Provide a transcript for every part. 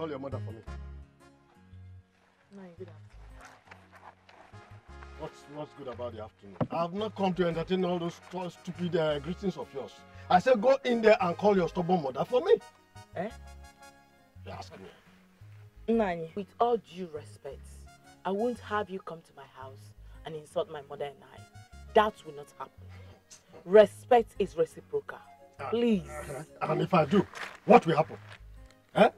call your mother for me. No, good afternoon. What's good about the afternoon? I have not come to entertain all those stupid greetings of yours. I said go in there and call your stubborn mother for me. Eh? You ask me. Nani, with all due respect, I won't have you come to my house and insult my mother and I. That will not happen. Respect is reciprocal. Please. And if I do, what will happen? Eh?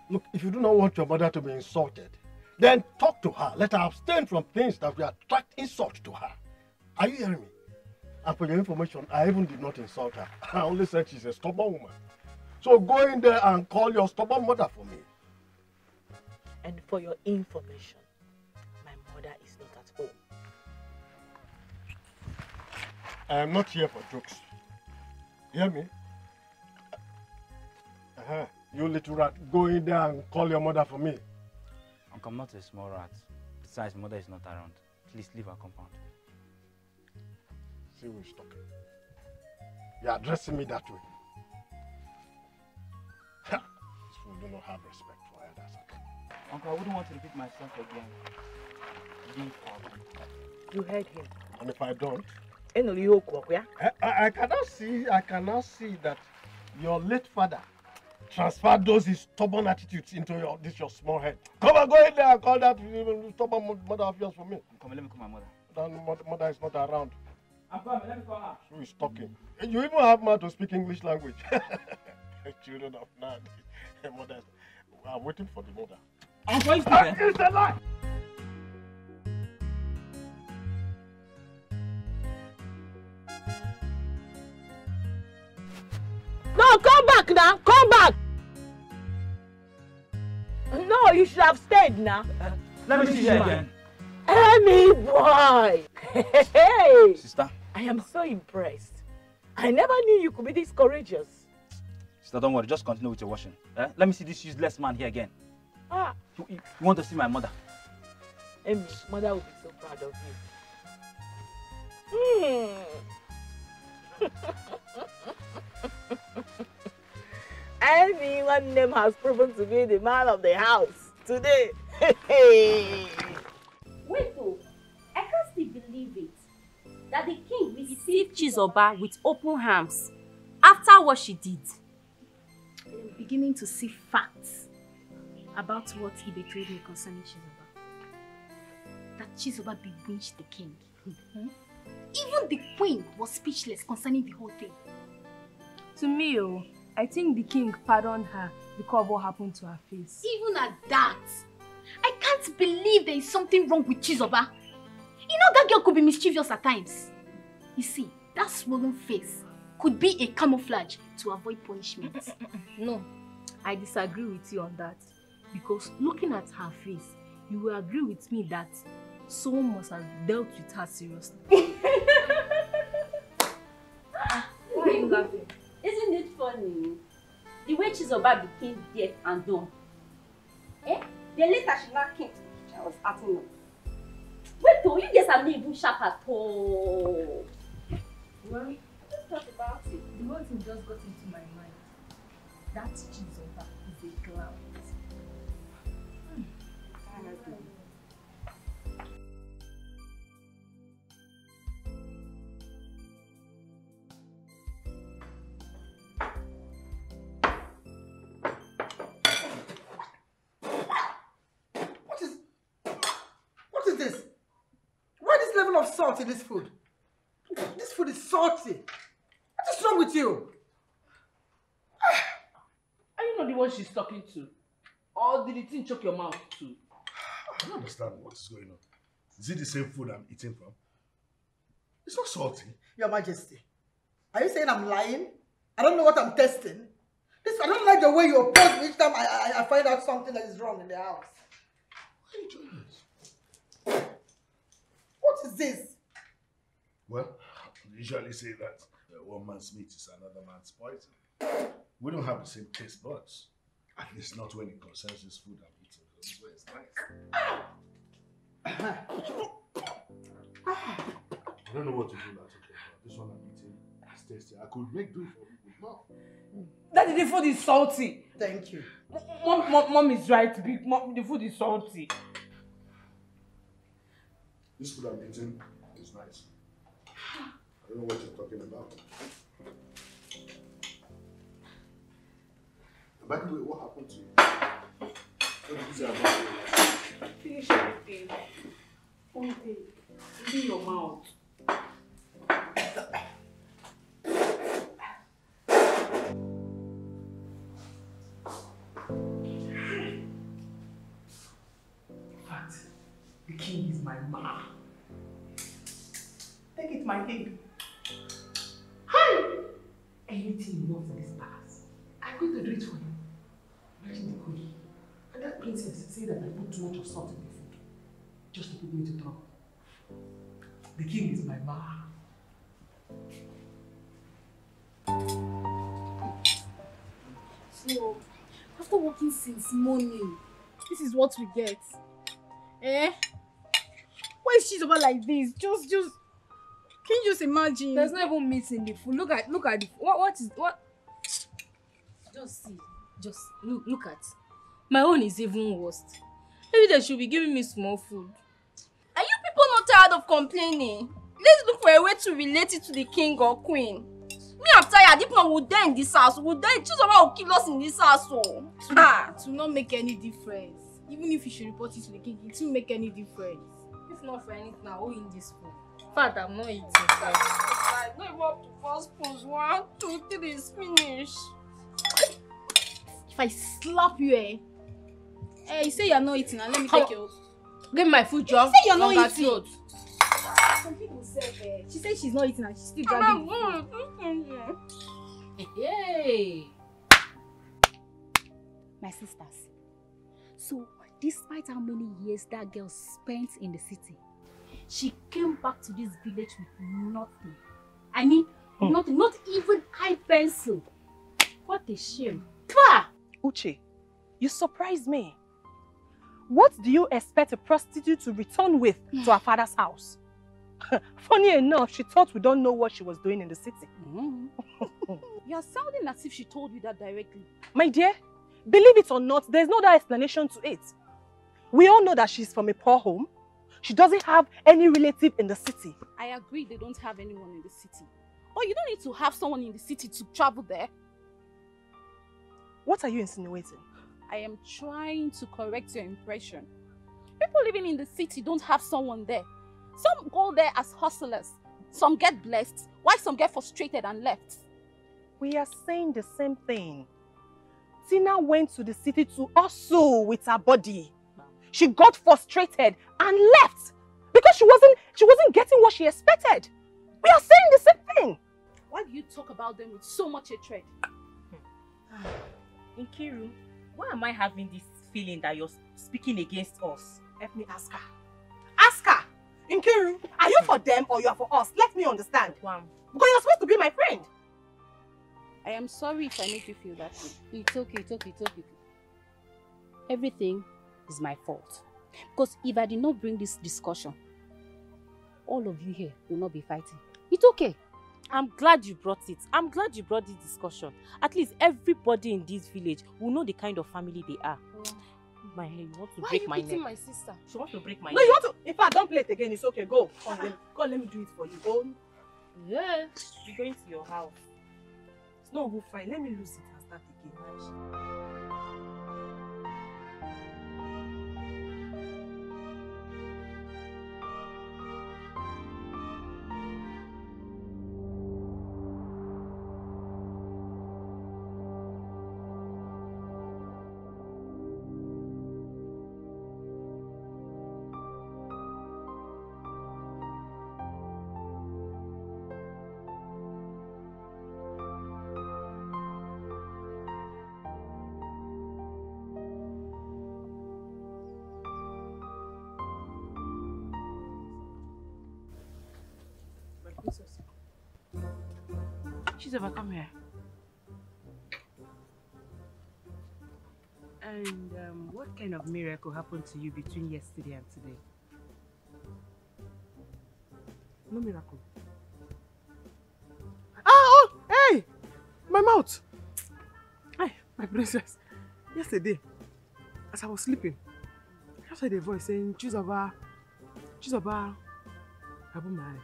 Look, if you do not want your mother to be insulted, then talk to her. Let her abstain from things that will attract insult to her. Are you hearing me? And for your information, I even did not insult her. I only said she's a stubborn woman. So go in there and call your stubborn mother for me. And for your information, my mother is not at home. I am not here for jokes. Hear me? You little rat, go in there and call your mother for me. Uncle, I'm not a small rat. Besides, mother is not around. Please leave our compound. See who is talking. You're addressing me that way. This fool do not have respect for elders. Uncle, I wouldn't want to repeat myself again. Leave our compound. You heard him. And if I don't? I cannot see that your late father transferred those his stubborn attitudes into your small head. Come on, go in there and call that stubborn mother of yours for me. Come on, let me call my mother. Mother is not around. I'm coming, let me call her. Who is talking? You even have mouth to speak English language. Children of man. Mother is... I'm waiting for the mother. Uncle, is there? It's a lie! No, come back now! Come back! No, you should have stayed now. Let me see you again. Amy boy! Hey! Sister. I am so impressed. I never knew you could be this courageous. Sister, don't worry. Just continue with your washing. Let me see this useless man here again. Ah. You want to see my mother? Amy, mother will be so proud of you. Amy, one name has proven to be the man of the house today. Wait, oh, I can't still believe it. That the king received Chizoba with open arms after what she did. I'm beginning to see facts about what he betrayed me concerning Chizoba. That Chizoba bewitched the king. Even the queen was speechless concerning the whole thing. To me, I think the king pardoned her because of what happened to her face. Even at that, I can't believe there is something wrong with Chizoba. You know that girl could be mischievous at times. You see, that swollen face could be a camouflage to avoid punishment. No, I disagree with you on that. Because looking at her face, you will agree with me that someone must have dealt with her seriously. Why are you laughing? Isn't it funny? The way Chizoba became deaf and dumb. Then later she now came to the kitchen and was acting up. Wait, though, you guys are not even sharp at all. Well, let's talk about it. The whole thing just got into my mind. That Chizoba is a clown. What is this? Why this level of salt in this food? This food is salty. What is wrong with you? Are you not the one she's talking to? Or did the thing choke your mouth too? I don't understand what is going on. Is it the same food I'm eating from? It's not salty. Your Majesty, are you saying I'm lying? I don't know what I'm testing. I don't like the way you oppose me each time I find out something that is wrong in the house. Why are you doing this? What is this? Well, I usually say that one man's meat is another man's poison. We don't have the same taste buds. At least not when it concerns this food I'm eating. This way it's nice. I don't know what to do now. Okay, this one I'm eating is tasty. I could make do for people. No. Daddy, the food is salty. Thank you. Mom is right. Big mom, the food is salty. This food I'm eating is nice. I don't know what you're talking about. By the way, what happened to you? What did you say about it? Finish everything. One day, in your mouth. The king is my man. Take it, my king. Hi! Anything you want in this palace, I'm going to do it for you. Imagine the cookie. And that princess said that I put too much of salt in the food. Just to put me into trouble. The king is my man. So, after working since morning, this is what we get. Eh? Why is she so bad like this? Just can you just imagine? There's not even meat in the food. Look at the what? Just see. Just look at. My own is even worse. Maybe they should be giving me small food. Are you people not tired of complaining? Let's look for a way to relate it to the king or queen. Me, I'm tired. If not, we'll die in this house. We'll die. Choose someone who kill us in this house. So. It will not make any difference. Even if you should report it to the king, it won't make any difference. If not for anything, I'll in this food. In fact, I'm not eating. I don't even up to first spoons. 1, 2, 3 is finished. If I slap you, you say you're not eating, and let me take your... Give me my food, John. You say you're not eating. Some people say, she said she's not eating and she's still dragging the food. Hey! My sisters. So, despite how many years that girl spent in the city, she came back to this village with nothing. I mean, nothing, not even eye pencil. What a shame. Uche, you surprised me. What do you expect a prostitute to return with to her father's house? Funny enough, she thought we don't know what she was doing in the city. You're sounding as if she told you that directly. My dear, believe it or not, there's no other explanation to it. We all know that she's from a poor home. She doesn't have any relative in the city. I agree they don't have anyone in the city. But you don't need to have someone in the city to travel there. What are you insinuating? I am trying to correct your impression. People living in the city don't have someone there. Some go there as hustlers. Some get blessed, while some get frustrated and left. We are saying the same thing. Tina went to the city to hustle with her body. She got frustrated and left because she wasn't getting what she expected. We are saying the same thing. Why do you talk about them with so much hatred? Nkiru, why am I having this feeling that you're speaking against us? Let me ask her. Ask her! Nkiru, are you for them or you are for us? Let me understand. Because you're supposed to be my friend. I am sorry if I make you feel that way. It's okay. Everything is my fault. Because if I did not bring this discussion, all of you here will not be fighting. It's okay. I'm glad you brought it. I'm glad you brought this discussion. At least everybody in this village will know the kind of family they are. My hair, you want to break my neck. Why are you beating my sister? She wants to break my neck. No, you want to... In fact, don't play it again. It's okay. Go. Go, let me do it for you. Go. Yeah. You're going to your house. It's not good, fine. Let me lose it and start again. She's ever come here. And what kind of miracle happened to you between yesterday and today? No miracle. Oh, hey! My mouth! Hi, my princess. Yesterday, as I was sleeping, I just heard a voice saying, Chizoba, Abumai.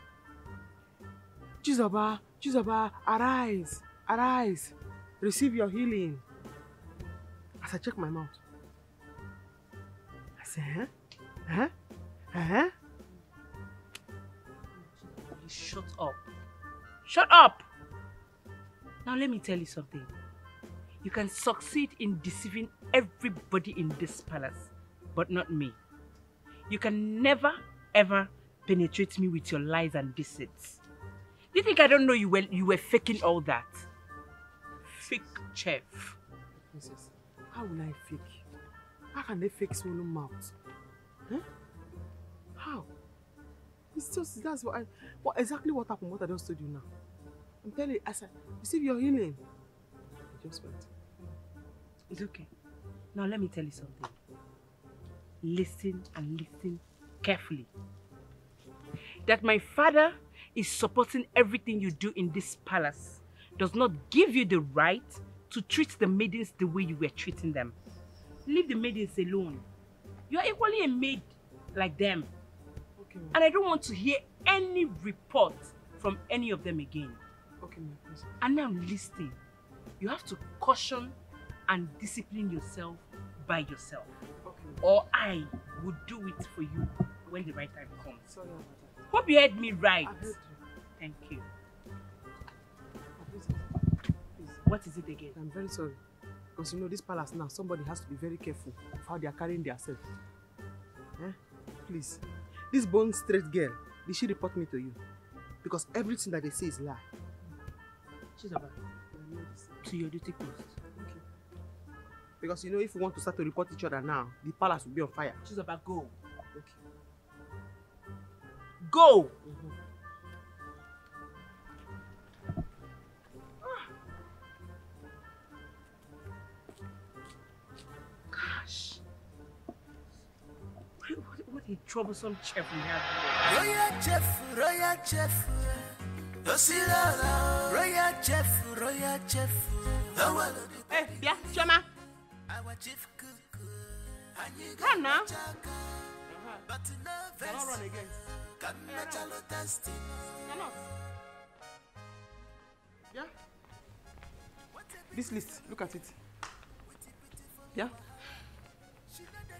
Chizoba, arise, arise, receive your healing. As I check my mouth, I said, huh? Shut up. Shut up! Now let me tell you something. You can succeed in deceiving everybody in this palace, but not me. You can never, ever penetrate me with your lies and deceits. Do you think I don't know you were faking all that? Fake chef. Princess, how will I fake? How can they fake swollen mouth? Huh? How? It's just, that's exactly what happened, what I just told you now. I'm telling you, I said, receive your healing. I just went. It's okay. Now let me tell you something. Listen and listen carefully. That my father is supporting everything you do in this palace does not give you the right to treat the maidens the way you were treating them. Leave the maidens alone. You are equally a maid like them. Okay, and I don't want to hear any report from any of them again. Okay, my princess. And now listen. You have to caution and discipline yourself by yourself. Okay. Or I will do it for you when the right time comes. Sorry about that. Hope you heard me right. I heard you. Thank you. Please. What is it again? I'm very sorry. Because you know, this palace now, somebody has to be very careful of how they are carrying themselves. Eh? Please. This bone straight girl, did she report me to you? Because everything that they say is lie. She's about to your duty post. Okay. Because you know, if we want to start to report each other now, the palace will be on fire. She's about go. Okay. Go! Gosh. What a troublesome chef we have here. Royal chef. Royal chef. Hey, yeah, Choma. Run now. Cannot run again. Cannot. Yeah? This list, look at it. Yeah?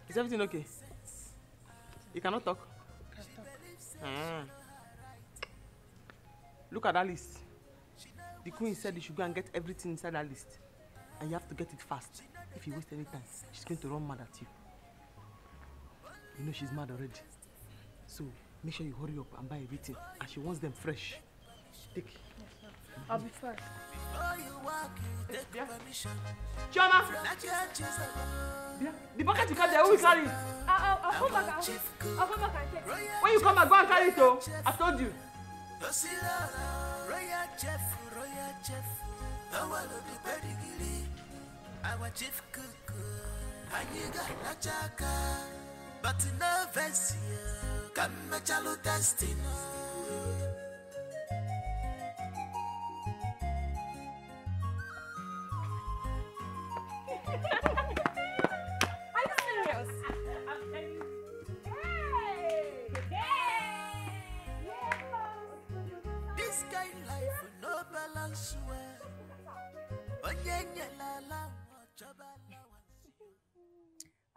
Is everything okay? You cannot talk? Look at that list. The queen said you should go and get everything inside that list. And you have to get it fast. If you waste any time, she's going to run mad at you. You know she's mad already. So make sure you hurry up and buy everything. And she wants them fresh. Take. I'll be first. Yeah. Chioma! Yeah. The bucket you carry there, who will carry it? I'll come back. I'll come back and take it. When you come back, go and carry it, oh. I told you. Royal chef. Our chief cook. Anyiga na chaka. But no verse here. Come chalo testing. Are you serious? I'm telling you. This kind life no balance well.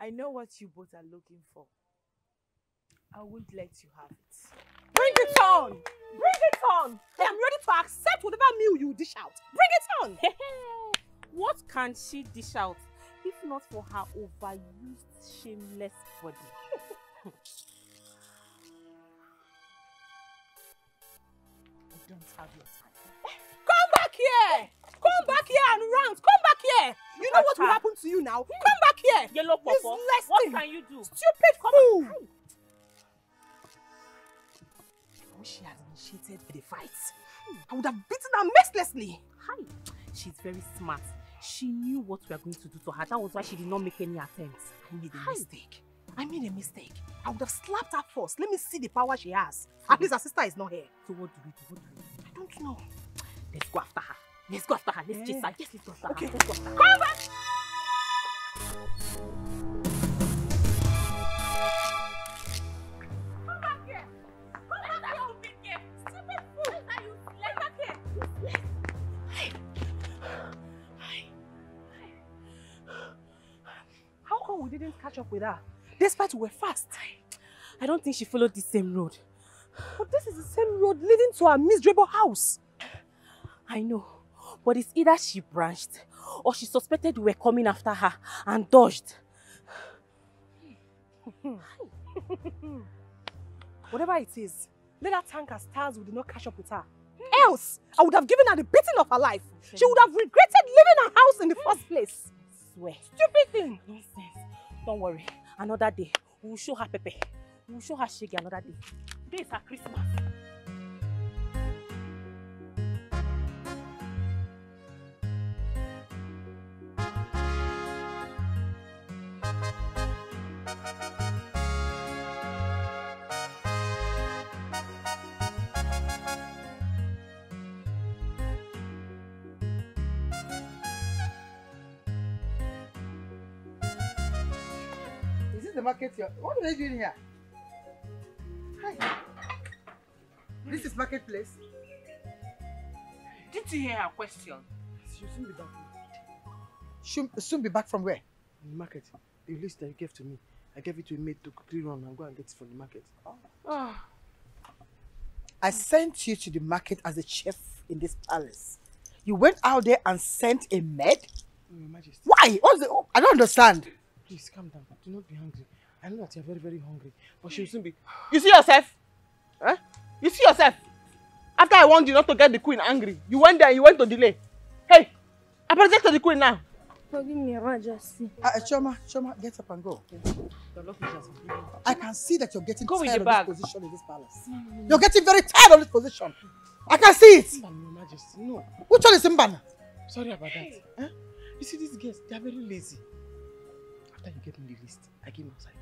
I know what you both are looking for. I won't let you have it. Bring it on! Bring it on! I am ready to accept whatever meal you dish out. Bring it on! What can she dish out if not for her overused, shameless body? I don't have your time. Come back here! Come back here and rant! Come back here! You know what will happen to you now? Come back here! Yellow Popo, what can you do? Stupid fool! I wish she had initiated the fight. I would have beaten her mercilessly. Hi. She's very smart. She knew what we are going to do to her. That was why she did not make any attempts. I made a mistake. I would have slapped her first. Let me see the power she has. At least her sister is not here. So what do we do? I don't know. Let's go after her. Let's go after her. Let's chase her. Yes, let's go after her. Okay. Let's go after her. Come back! catch up with her. Despite we were fast. I don't think she followed the same road. But this is the same road leading to our miserable house. I know. But it's either she branched or she suspected we were coming after her and dodged. Whatever it is, let her thank her stars we did not catch up with her. Else, I would have given her the beating of her life. She would have regretted leaving her house in the first place. I swear. Stupid thing. Nonsense. Don't worry. Another day, we will show her Pepe. We will show her Shaggy another day. Today is her Christmas. The market here. What are they doing here? Hi. This is marketplace. Did you hear her question? She'll soon be back. Soon be back from where? In the market. The list that you gave to me, I gave it to a maid to quickly run and go and get it from the market. Oh. I sent you to the market as a chef in this palace. You went out there and sent a maid? Your Majesty. Why? What's the... Oh, I don't understand. Please calm down. Do not be hungry. I know that you're very, very hungry, but she'll soon be... You see yourself? Huh? You see yourself? After I warned you not to get the queen angry, you went there and you went to delay. Hey, apologize to the queen now. Forgive me, Your Majesty. Choma, get up and go. I can see that you're getting tired of this position in this palace. You're getting very tired of this position. I can see it. Your Majesty, no. Which one is Mbana? Sorry about that. Huh? You see, these guests, they are very lazy. After you gave me the list, I came outside.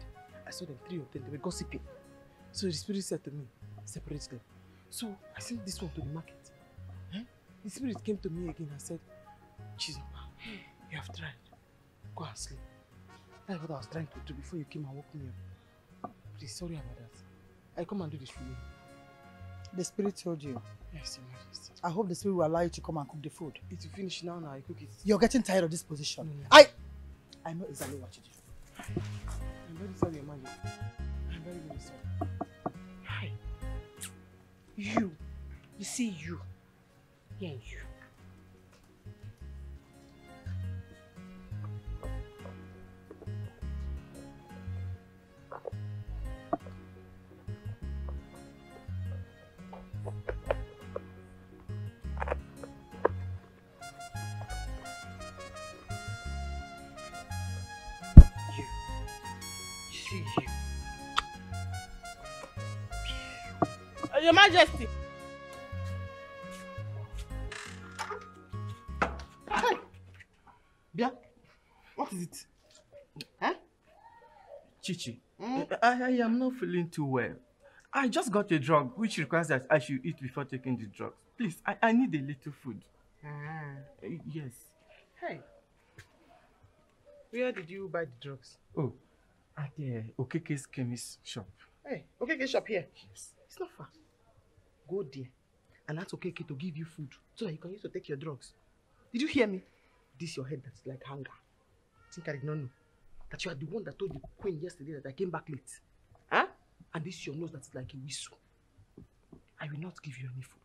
I saw them, 3 of them, they were gossiping. So the spirit said to me, separate them. So I sent this one to the market. Eh? The spirit came to me again and said, Chizoba, you have tried. Go and sleep. That's what I was trying to do before you came and woke me up. Please, sorry about that. I come and do this for you. The spirit told you? Yes, Your Majesty. I hope the spirit will allow you to come and cook the food. It will finish now, I cook it. You're getting tired of this position. No. I know exactly what you do. I'm very sorry, Your Majesty. I'm very, very sorry. Hi. You see you. Yeah, you. Your Majesty. Hey. Bia, what is it? Huh? Chichi, I am not feeling too well. I just got a drug which requires that I should eat before taking the drugs. Please, I need a little food. Yes. Hey. Where did you buy the drugs? Oh, at the Okeke's chemist shop. Hey, Okeke's shop here? Yes. It's not far. Go there and ask Okeke to give you food so that you can use to take your drugs. Did you hear me? This your head that's like hunger. I think I did not know that you are the one that told the queen yesterday that I came back late. Huh? And this your nose that's like a whistle. I will not give you any food.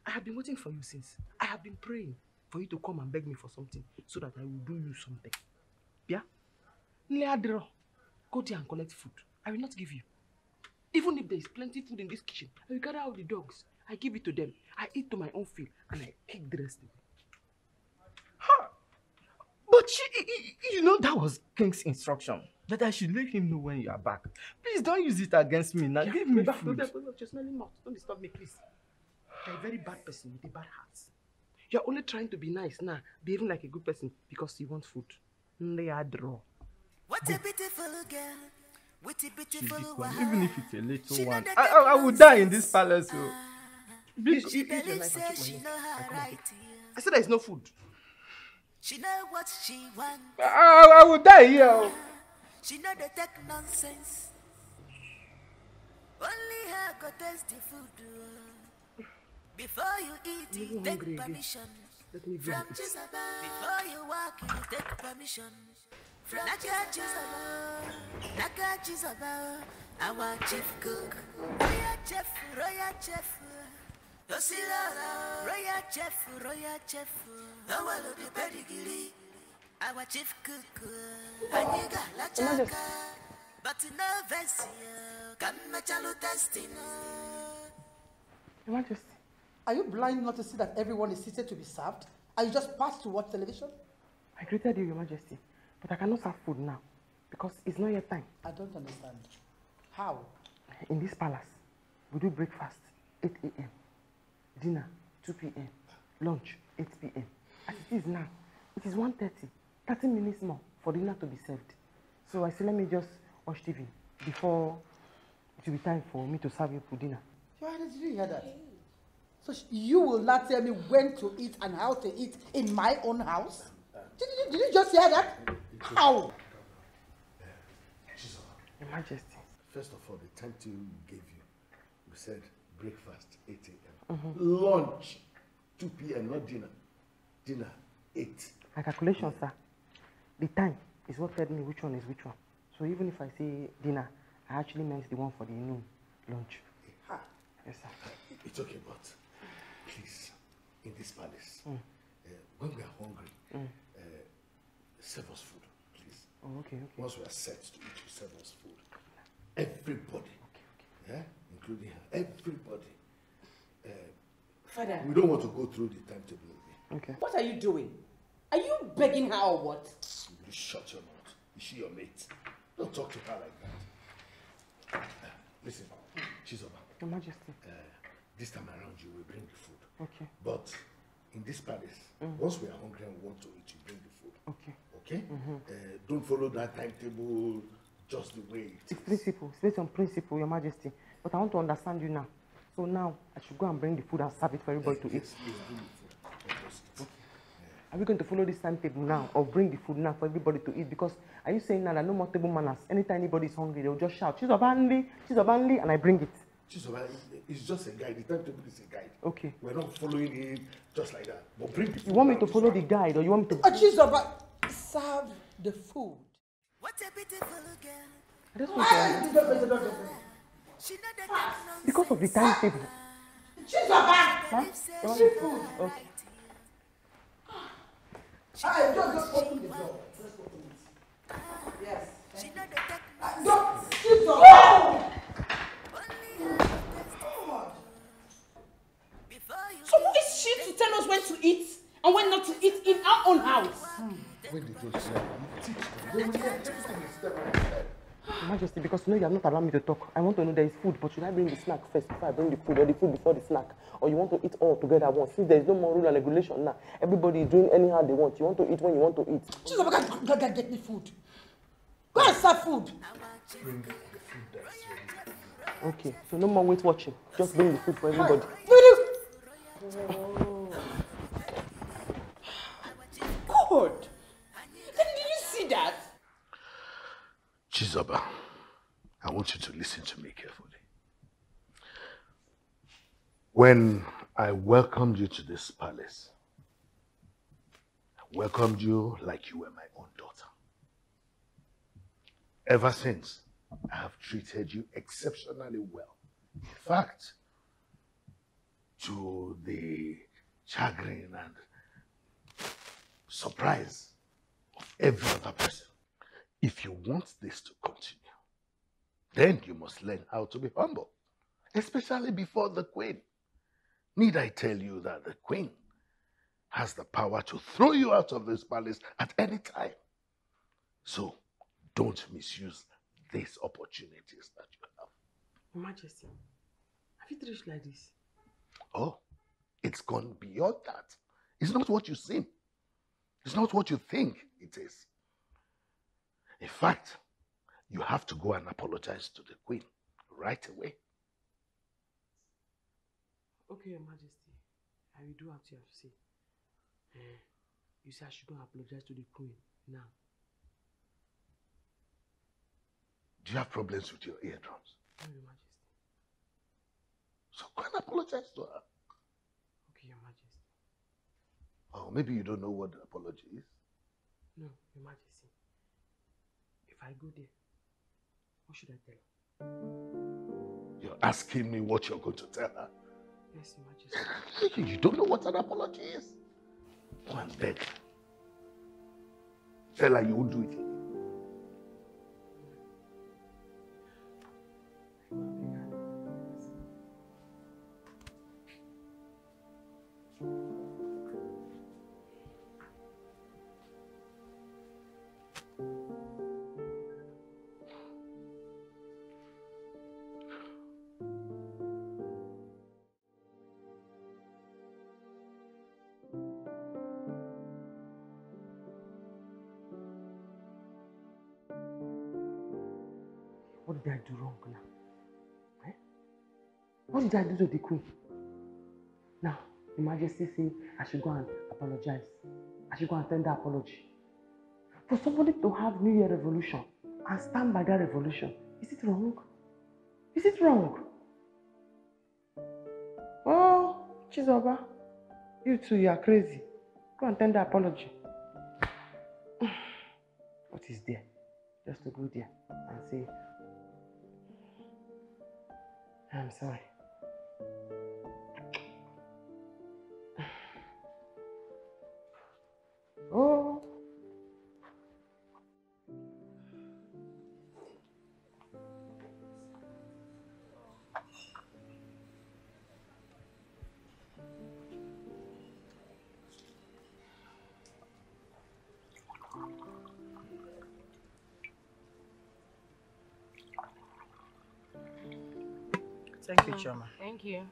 I have been waiting for you since. I have been praying for you to come and beg me for something so that I will do you something. Yeah? Go there and collect food. I will not give you. Even if there is plenty food in this kitchen, I will gather out the dogs. I give it to them. I eat to my own fill and I kick the rest away. Huh. But you know that was King's instruction. That I should let him know when you are back. Please don't use it against me now. Give me food. Just smelling mouth. Don't disturb me, please. You're a very bad person with a bad heart. You're only trying to be nice now, behaving like a good person because you want food. What a beautiful girl. What a beautiful one. Even if it's a little one. I would die in this palace. She believes that she know her right. I said there is no food. She know what she wants. I would die here. She know the tech nonsense. Only her go taste the food. Before you eat, you take permission. From Chisaba. Before you walk, you take permission. Our chief cook, royal chef, royal chef, our little pedigree, our chief cook, Aniga la chaka, but no vessel, come machalo destiny. Your Majesty. Are you blind not to see that everyone is seated to be served? Are you just passed to watch television? I greeted you, Your Majesty, but I cannot serve food now because it's not yet time. I don't understand. How? In this palace, we do breakfast 8 a.m., dinner 2 p.m., lunch 8 p.m. As it is now, it is 1:30, 30 minutes more for dinner to be served. So I said, let me just watch TV before it will be time for me to serve you for dinner. Your Highness, did you hear that? So you will not tell me when to eat and how to eat in my own house? Did you just hear that? How? Your Majesty. First of all, the timetable we gave you, we said breakfast 8 a.m. Lunch 2 p.m., not dinner. Dinner 8. My calculation, sir. The time is what tells me which one is which one. So even if I say dinner, I actually meant the one for the noon lunch. Yes, sir. It's okay, but please, in this palace, when we are hungry, serve us food, please. Oh, okay. Once we are set to eat, you serve us food. Everybody, yeah, including her, everybody. Father, we don't want to go through the timetable again. Okay. What are you doing? Are you begging her or what? You shut your mouth. Is she your mate? Don't talk to her like that. Listen, she's over. Your Majesty. This time around, you will bring the food. Okay. But in this palace, once we are hungry and want to eat, you bring the food. Okay. Okay? Don't follow that timetable just the way it is. It's principle. It's based on principle, Your Majesty. But I want to understand you now. So now, I should go and bring the food and serve it for everybody to eat. Yes, please bring the food. Are we going to follow this timetable now or bring the food now for everybody to eat? Because are you saying now that no more table manners? Anytime anybody is hungry, they'll just shout, Chizobanli, and I bring it. Chizoba, it's just a guide. The timetable is a guide. Okay. We're not following it just like that. But bring the food. You want me to follow the guide or you want me to... Chizoba, serve the food. What a beautiful girl. I just want to... Because of the timetable. Chizoba! Huh? Seafood. Okay. Just open the door. Just open it. Yes. Don't sit down. So who is she to tell us when to eat and when not to eat in our own house? When did you say teach them? They will hear everything is step by step. Your Majesty, because you know you have not allowed me to talk. I want to know there is food, but should I bring the snack first before I bring the food, or the food before the snack? Or you want to eat all together at once? Since there is no more rule and regulation now, everybody is doing anyhow they want. You want to eat when you want to eat. Chizoba, go get me food. Go and serve food. Bring the food that's ready. Okay, so no more wait watching. Just bring the food for everybody. Good. Did you see that? Chizoba, I want you to listen to me carefully. When I welcomed you to this palace, I welcomed you like you were my own daughter. Ever since, I have treated you exceptionally well. In fact, to the chagrin and surprise of every other person. If you want this to continue, then you must learn how to be humble, especially before the queen. Need I tell you that the queen has the power to throw you out of this palace at any time? So don't misuse these opportunities that you have. Your Majesty, have you reached like this? Oh, it's gone beyond that. It's not what you seem. It's not what you think it is. In fact, you have to go and apologize to the queen right away. Okay, Your Majesty. I will do what you have to say. You say I should go and apologize to the queen now. Do you have problems with your eardrums? No, Your Majesty. So go and apologize to her. Okay, Your Majesty. Oh, maybe you don't know what the apology is. No, Your Majesty. I go there, what should I tell her? You're asking me what you're going to tell her? Yes, Your Majesty. You don't know what an apology is? Go and beg her. Tell her you won't do it again. What did I do wrong now? Eh? What did I do to the queen? Now, Your Majesty said I should go and apologize. I should go and tender apology. For somebody to have New Year revolution and stand by that revolution, is it wrong? Is it wrong? Oh, Chizoba, you too, you are crazy. Go and tender apology. What is there? Just to go there and say, I'm sorry. Oh. Thank you, Choma. Thank you.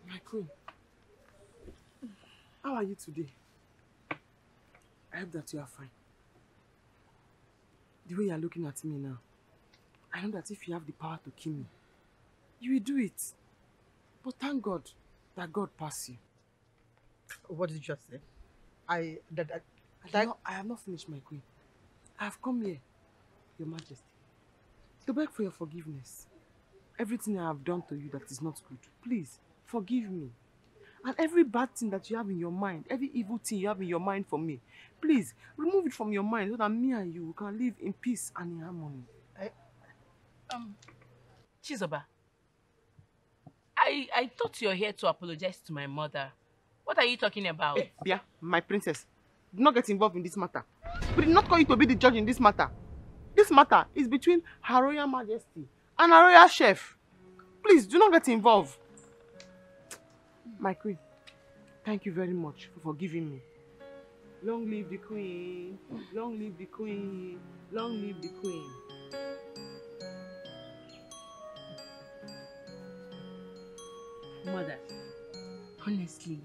My queen, how are you today? I hope that you are fine. The way you are looking at me now, I know that if you have the power to kill me, you will do it. But thank God that God passed you. What did you just say? I have not finished, my queen. I have come here, Your Majesty, to beg for your forgiveness. Everything I have done to you that is not good, please forgive me. And every bad thing that you have in your mind, every evil thing you have in your mind for me, please remove it from your mind so that me and you can live in peace and in harmony. Chizoba, I thought you were here to apologize to my mother. What are you talking about? Hey, Bia, my princess, do not get involved in this matter. We did not call you to be the judge in this matter. This matter is between Her Royal Majesty and Her Royal Chef. Please, do not get involved. My queen, thank you very much for forgiving me. Long live the queen, long live the queen, long live the queen. Mother, honestly,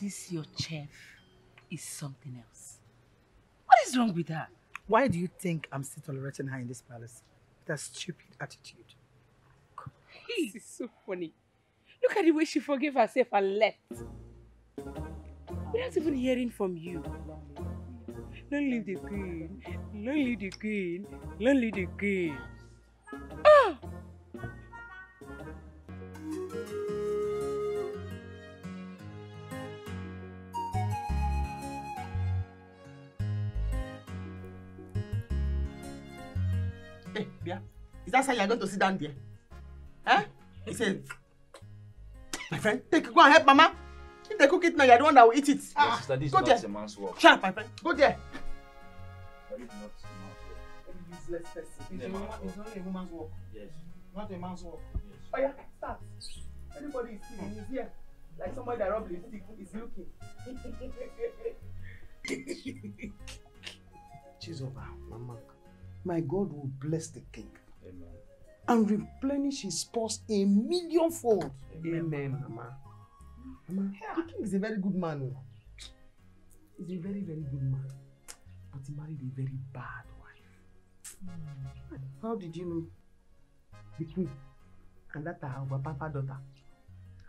this your chef is something else. What is wrong with her? Why do you think I'm still tolerating her in this palace? With her stupid attitude. This is so funny. Look at the way she forgave herself and left. Without even hearing from you. Long live the queen, long live the queen, long live the queen. Ah! Hey, Bia, is that how you're going to sit down there? Eh? He said, my friend, go and help Mama. If they cook it now, you're the one that will eat it. Yes, sister, this is not a man's work. Shut up, my friend. Go there. That is not a man's work. Useless person. It's only a woman's work. Yes. Not a man's work. Yes. Oh yeah, start. Everybody is sitting. He's here. Like somebody that rubbed his stick is looking. Chizoba, Mama, my God will bless the king. Amen. And replenish his purse 1,000,000-fold. Amen, Mama. Mama, the king is a very good man. He's a very, very good man. But he married a very bad wife. How did you know? The queen and that our papa daughter.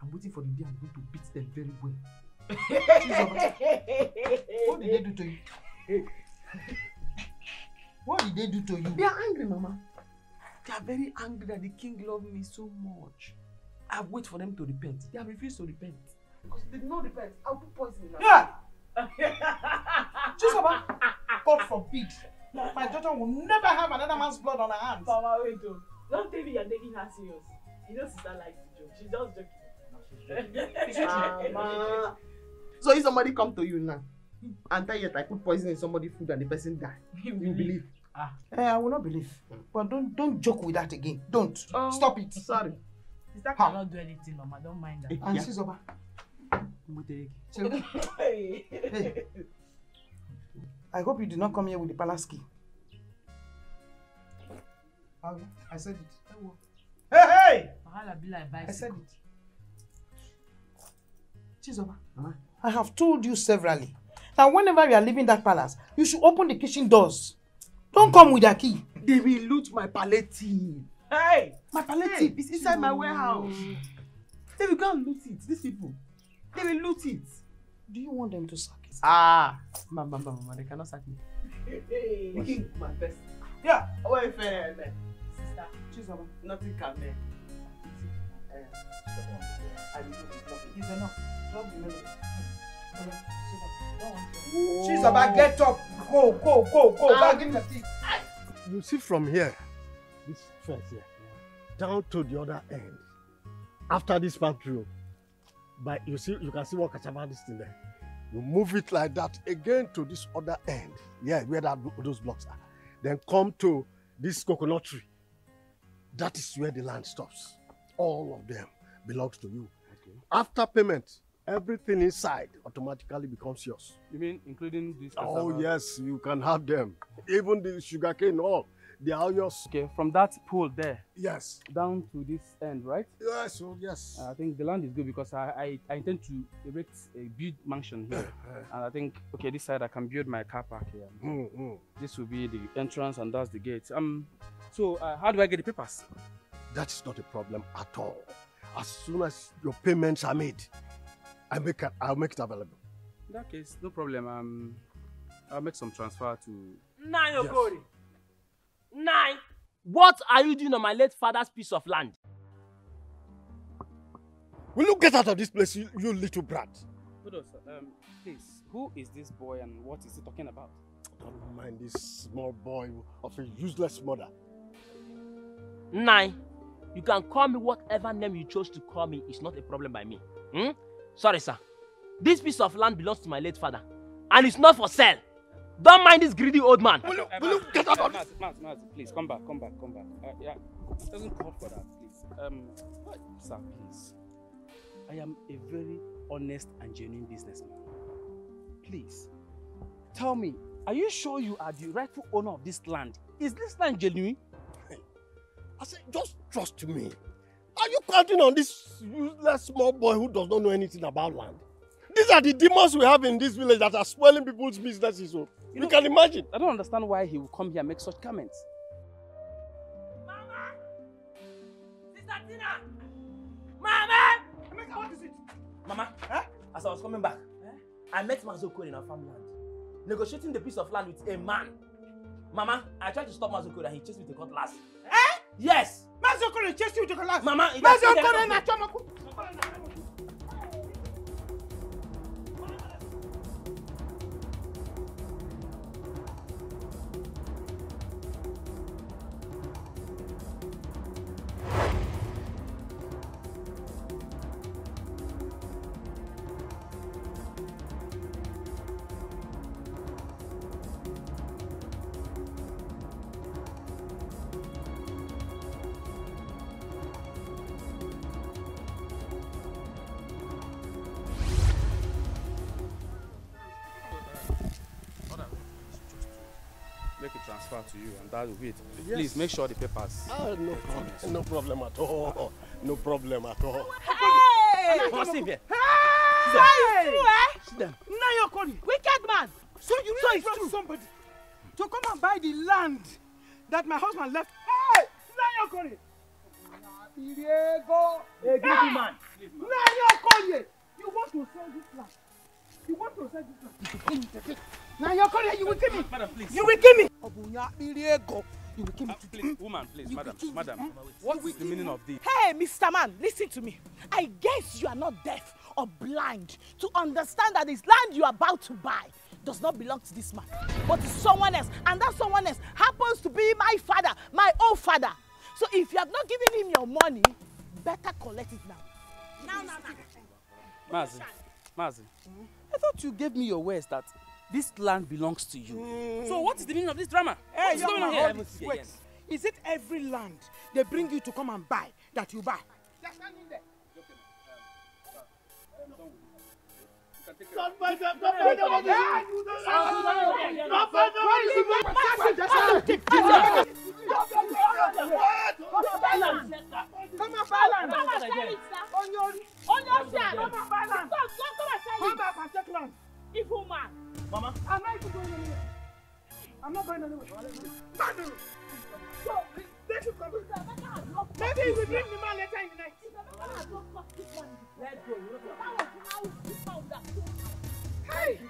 I'm waiting for the day I'm going to beat them very well. What did they do to you? What did they do to you? They are angry, Mama. They are very angry that the king loved me so much. I wait for them to repent. They have refused to repent. Because they did not repent. I'll put poison in them. Yeah! Chizoba, God forbid. My daughter will never have another man's blood on her hands. Mama, wait, don't tell me you're taking her serious. You know sister likes to joke. She's just joking. Mama. So if somebody come to you now and tell you that I put poison in somebody's food and the person die, you believe? I will not believe. But don't joke with that again. Don't. Stop it. Sorry. Sister cannot do anything, Mama. Don't mind that. And Chizoba. Hey. I hope you did not come here with the palace key. I said it. Hey! I said it. Chizoba, I have told you severally that whenever you are leaving that palace, you should open the kitchen doors. Don't come with a key. They will loot my palliative. Hey! My palliative is inside my warehouse. They will go and loot it. These people. They will loot it. Do you want them to sack it? Mama, they cannot sack me. Hey. The king, my best. Yeah. Wait, fair, man. Sister, Chizoba. Nothing can man. I will do nothing. It's enough. Drop the melody. Chizoba, get up. Go. Give me the tea. You see from here, this fence here, down to the other end. After this part through, but you can see what Kachama is in there. You move it like that again to this other end. Yeah, where those blocks are. Then come to this coconut tree. That is where the land stops. All of them belongs to you. Okay. After payment, everything inside automatically becomes yours. You mean including this? Oh yes, you can have them. Even the sugarcane, all. They are yours. Okay, from that pool there. Yes. Down to this end, right? Yes, yes. I think the land is good because I intend to erect a build mansion here. And I think, okay, this side I can build my car park here. This will be the entrance and that's the gate. So how do I get the papers? That is not a problem at all. As soon as your payments are made, I'll make it available. In that case, no problem. I'll make some transfer to... Nayokori. Yes. Nine, what are you doing on my late father's piece of land? Will you get out of this place, you little brat? Hold on, sir. Please, who is this boy and what is he talking about? Don't mind this small boy of a useless mother. Nine, you can call me whatever name you chose to call me. It's not a problem by me. Sorry, sir. This piece of land belongs to my late father and it's not for sale. Don't mind this greedy old man. Will you get out of this? Please, come back. Yeah, it doesn't call for that, please. Sir, please. I am a very honest and genuine businessman. Please, tell me, are you sure you are the rightful owner of this land? Is this land genuine? I said, just trust me. Are you counting on this useless small boy who does not know anything about land? These are the demons we have in this village that are spoiling people's businesses. So you can imagine. I don't understand why he will come here and make such comments. Mama! Sister Tina! Mama! Emeka, what is it? Mama, as I was coming back, I met Mazoko in our farmland, negotiating the piece of land with a man. Mama, I tried to stop Mazoko and he chased me with a cutlass. Yes! Mazoko chased you with a cutlass? Mama, Mazoko Make a transfer to you and that will be it. Yes. Please make sure the papers. No problem at all. No problem at all. Hey! What's in here? Hey! See them. Now you're calling. Wicked man. So you really brought somebody to come and buy the land that my husband left. Hey! Now you're calling. Diego. Hey, greedy man. Now you're calling. You want to sell this land. You want to sell this land. Now you're calling. You will kill me. Madam, please. You will kill me. Obunya Diego. You will kill me. Please, woman, please, madam. What is the meaning of this? Hey, Mr. Man, listen to me. I guess you are not deaf or blind to understand that this land you are about to buy does not belong to this man, but to someone else. And that someone else happens to be my father, my own father. So if you have not given him your money, better collect it now. Now. Mazi, I thought you gave me your words that this land belongs to you. So what is the meaning of this drama? Hey, what is going on here? Wait, is it every land they bring you to come and buy that you buy? They're standing there. Evil man. Mama, I'm not even going anywhere. I'm not going anywhere. So, they should come. Maybe you will bring the man later in the night. Let's go. Hey!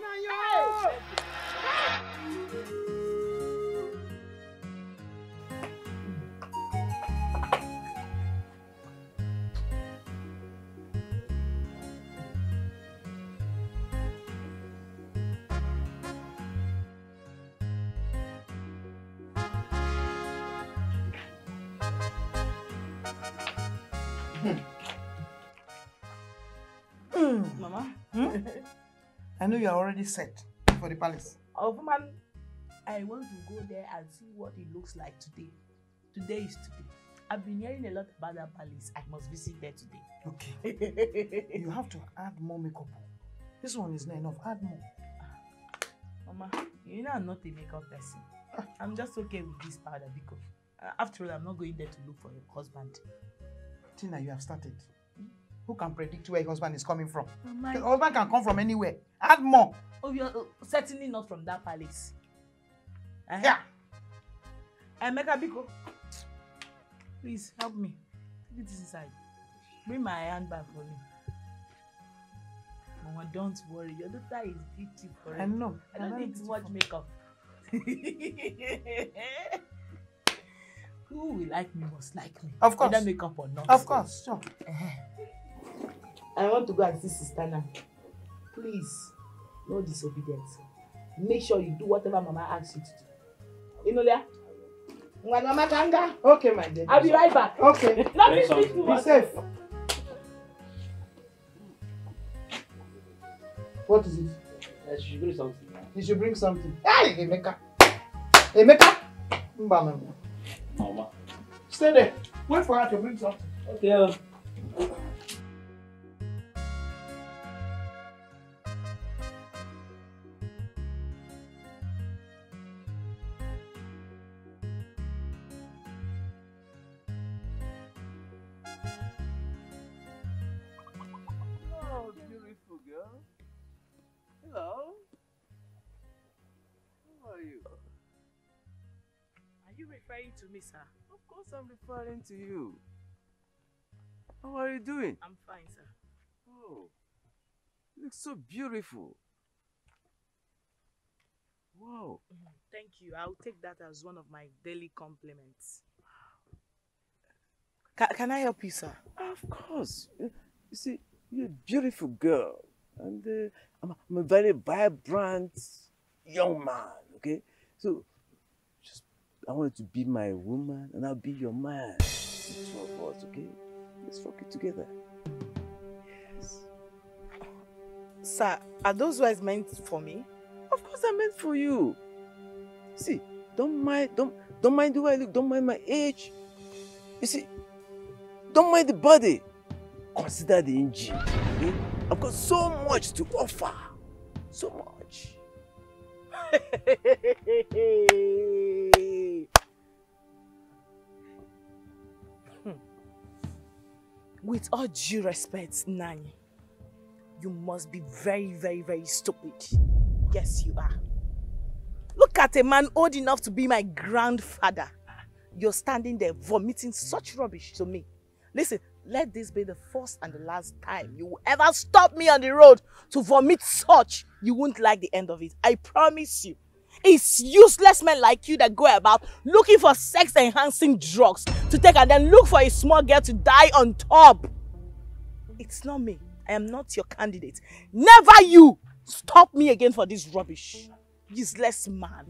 Nayo! Mama, I know you are already set for the palace. Oh, woman, I want to go there and see what it looks like today. Today is today. I've been hearing a lot about that palace. I must visit there today. Okay. You have to add more makeup. This one is not enough. Add more. Mama, you know I'm not a makeup person. I'm just okay with this powder because after all, I'm not going there to look for a husband. Tina, you have started. Who can predict where your husband is coming from? Mama, your husband can come from anywhere. Add more. Oh, you're certainly not from that palace. Yeah. Emeka Biko, please help me. Take this inside. Bring my handbag for me. Mama, don't worry. Your daughter is beautiful. I know. I don't need too much makeup. Who will like me must like me. Of course. Whether makeup or not. Of course, sure. I want to go and see Sister now. Please, no disobedience. Make sure you do whatever Mama asks you to do. Inolia? Mama Kanga? Okay, my dear. I'll be right back. Okay. Be safe. What is it? She should bring something. You should bring something. Hey, Emeka. Emeka. Mama. Stay there. Wait for her to bring something. Okay. Oh, beautiful girl. Hello. How are you? Are you referring to me, sir? Of course I'm referring to you. How are you doing? I'm fine, sir. Oh, you look so beautiful. Wow. Thank you. I'll take that as one of my daily compliments. Can I help you, sir? Of course. You see, you're a beautiful girl. And I'm a very vibrant young man, okay? So, I want you to be my woman and I'll be your man. The two of us, okay? Let's rock it together. Yes. Sir, are those words meant for me? Of course I meant for you. See, don't mind the way I look, don't mind my age. You see, don't mind the body. Consider the engine, okay? I've got so much to offer. So much. With all due respect, Nani, you must be very, very, very stupid. Yes, you are. Look at a man old enough to be my grandfather. You're standing there vomiting such rubbish to me. Listen, let this be the first and the last time you will ever stop me on the road to vomit such. You won't like the end of it. I promise you. It's useless men like you that go about looking for sex-enhancing drugs to take and then look for a small girl to die on top. It's not me. I am not your candidate. Never you! Stop me again for this rubbish. Useless man.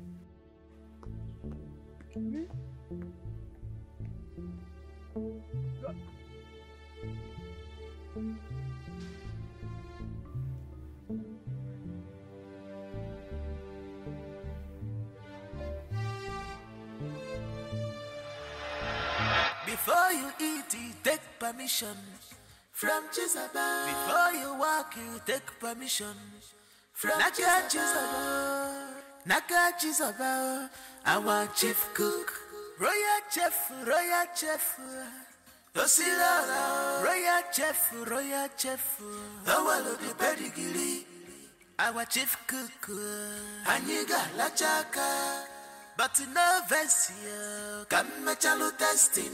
Before you eat, you take permission from Jesus. Before you walk, you take permission from Jesus. Naka Jesus, our chief cook, royal chef, Osila, royal chef, our the pedigree, our chief cook, Aniga Lachaka. But no version can match a destiny.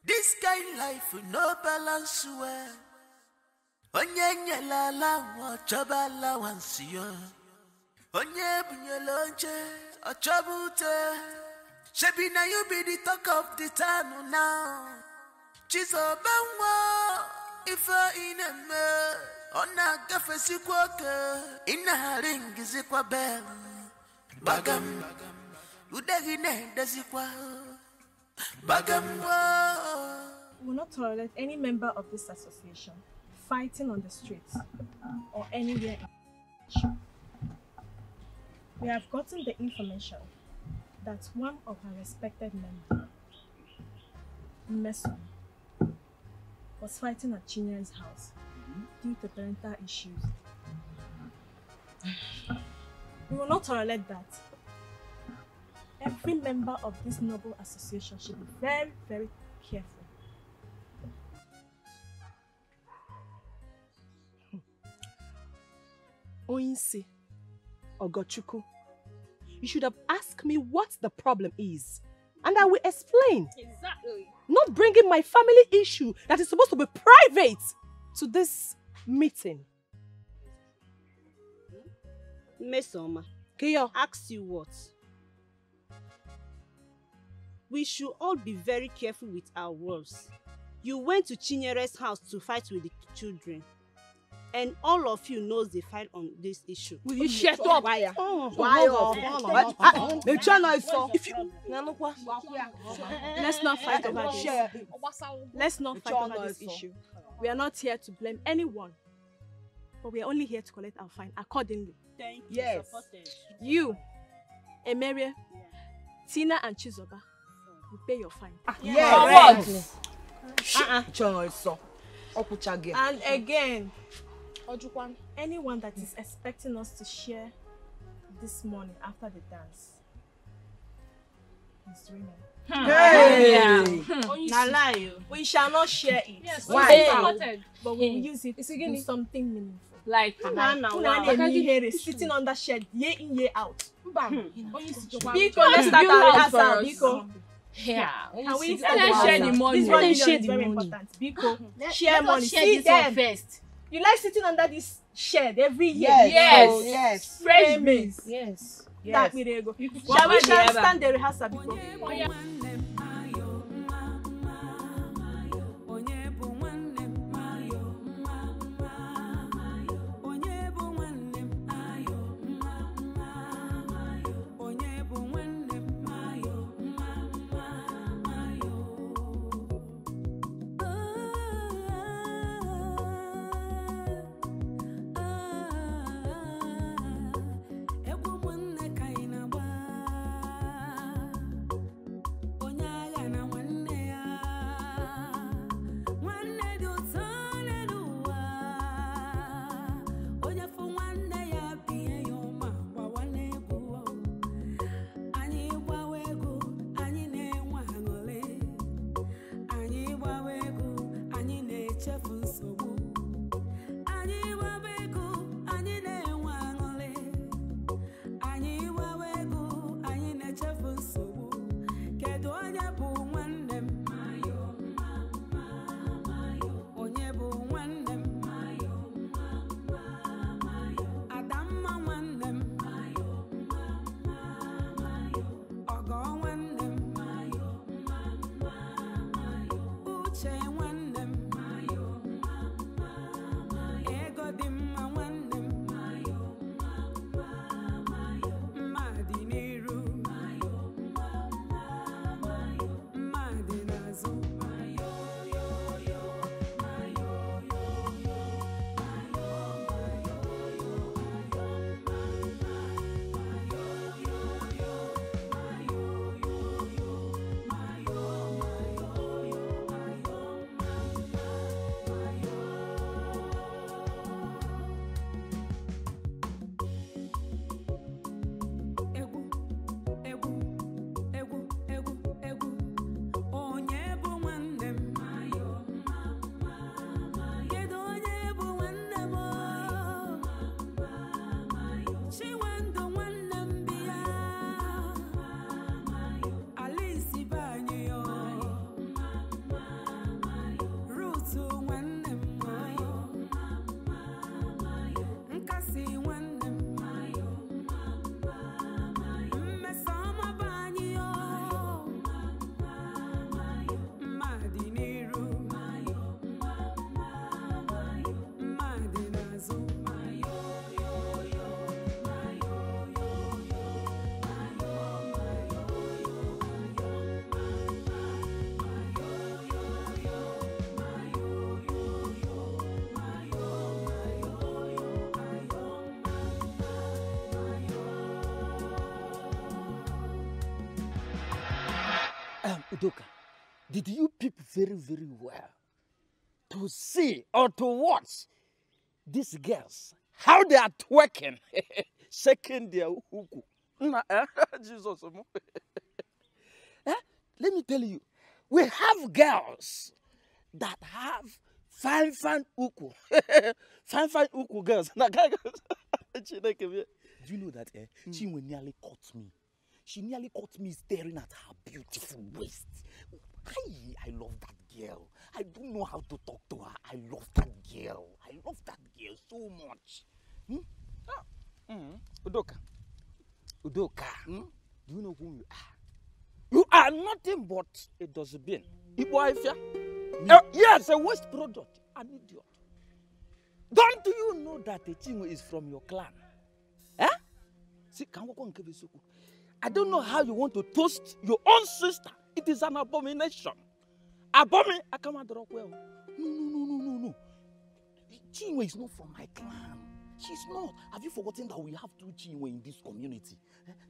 This kind life no balance well. Onye la la chabala once yo. Onye bunyelonche a chabute. Shebi na you be the talk of the town now. Chizo bangwa if in a me. Ona gafesi kwake ina ringi zikwa bel bagam udagine dazikwa bagam. We will not tolerate any member of this association fighting on the streets or anywhere in. We have gotten the information that one of our respected members, Mason, was fighting at Chinyere's house due to parental issues. We will not tolerate that. Every member of this noble association should be very, very careful. Oinsi, Ogochuku, you should have asked me what the problem is, and I will explain. Exactly. Not bringing my family issue that is supposed to be private to this meeting. Mesoma, ask you what? We should all be very careful with our words. You went to Chinyere's house to fight with the children. And all of you knows they fight on this issue. Will you shut up? Why? Let's not fight over this. Let's not fight over this issue. We are not here to blame anyone, but we are only here to collect our fine accordingly. Thank you. Yes. You, Emerie, Tina and Chizoba will pay your fine. Yes. And again, anyone that is expecting us to share this morning after the dance is dreaming. We shall not share it. Yes, why? But we will use it to do something meaningful. Like sitting on that shed year in, year out. Biko, let's start our rehearsal. Biko. Yeah. Can we share the money? This 1 million is very important. Biko, share money. See them first. You like sitting under this shed every year? Yes. Fresh maize. Yes. That we there go. Shall we stand the rehearsal before? Oh, yeah. Adam Udoka, did you peep very, very well to see or to watch these girls, how they are twerking, shaking their huku? Jesus. Let me tell you, we have girls that have fine uku. fine uku girls. Do you know that she nearly caught me? She nearly caught me staring at her beautiful waist. I love that girl. I don't know how to talk to her. I love that girl. I love that girl so much. Udoka, do you know who you are? You are nothing but a dustbin. Yes, a waste product. An idiot. Don't you know that the Chinwe is from your clan? See, I don't know how you want to toast your own sister. It is an abomination. Abomin, I can't drop well. No. Chinwe is not from my clan. She's not. Have you forgotten that we have 2 Chinwe in this community?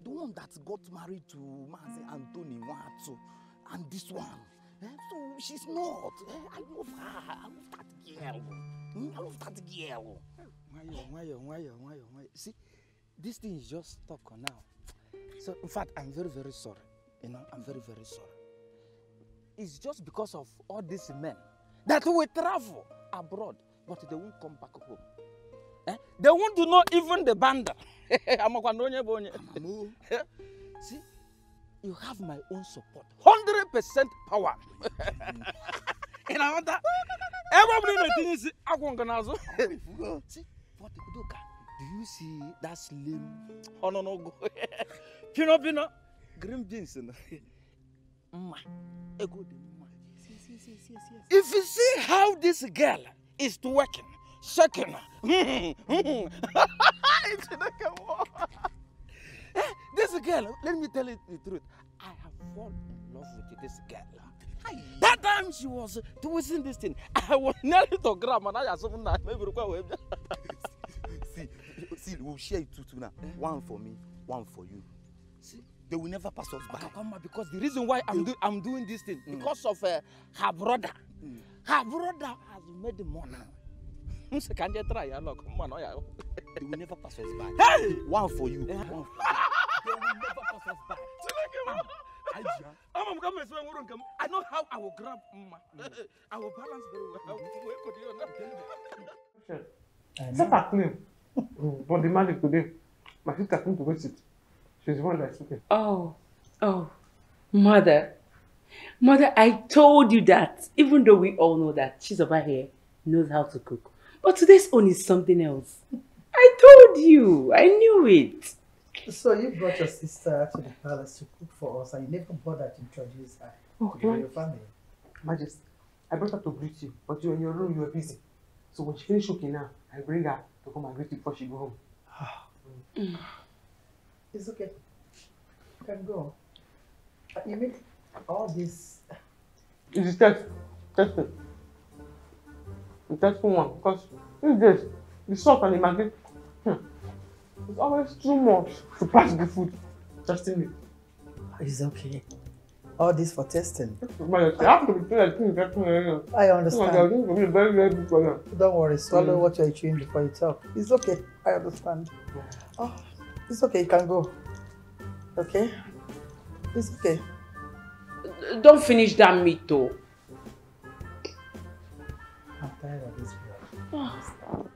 The one that got married to Mazi Anthony Watu, and this one. So she's not. I love her. I love that girl. I love that girl. Why? See, this thing is just stuck on now. So, in fact, I'm very, very sorry. I'm very, very sorry. It's just because of all these men that we travel abroad, but they won't come back home. They won't do not even the banda. See, you have my own support. 100% power. And I want that. Everybody is see, what do you see that slim? Oh no, go. Pino, green beans. If you see how this girl is working, shaking. This girl, let me tell you the truth. I have fallen in love with this girl. That time she was twisting this thing, I was nearly to grab and I had something that maybe see, we'll share it two now. One for me, one for you. See, they will never pass us by. Because the reason why I'm doing this thing, because of her brother. Her brother has made the money. Can you try? Look, come on, they will never pass us by. Hey! One for you. One for you. They will never pass us by. I know how I will grab. I will balance very well. Set her clean. But the magic today, my sister came to visit. She's the one that's cooking. Oh, mother, I told you that. Even though we all know that she's over here knows how to cook, but today's own is something else. I told you. I knew it. So you brought your sister to the palace to cook for us, and you never bothered to introduce her to your family. Majesty, I brought her to greet you, but you in your room, you were busy. So when she finished cooking now, I bring her to come and greet you before she go home. It's okay. You can go. You make all this. It's test it. The testful one, because these days, the salt and the maggi, it's always too much to pass the food. Testing it. It's okay. All this for testing. I understand. Don't worry, swallow what you're chewing before you talk. It's okay. I understand. Oh, it's okay. You can go. Okay? It's okay. Don't finish that meat though. I'm tired of this bread.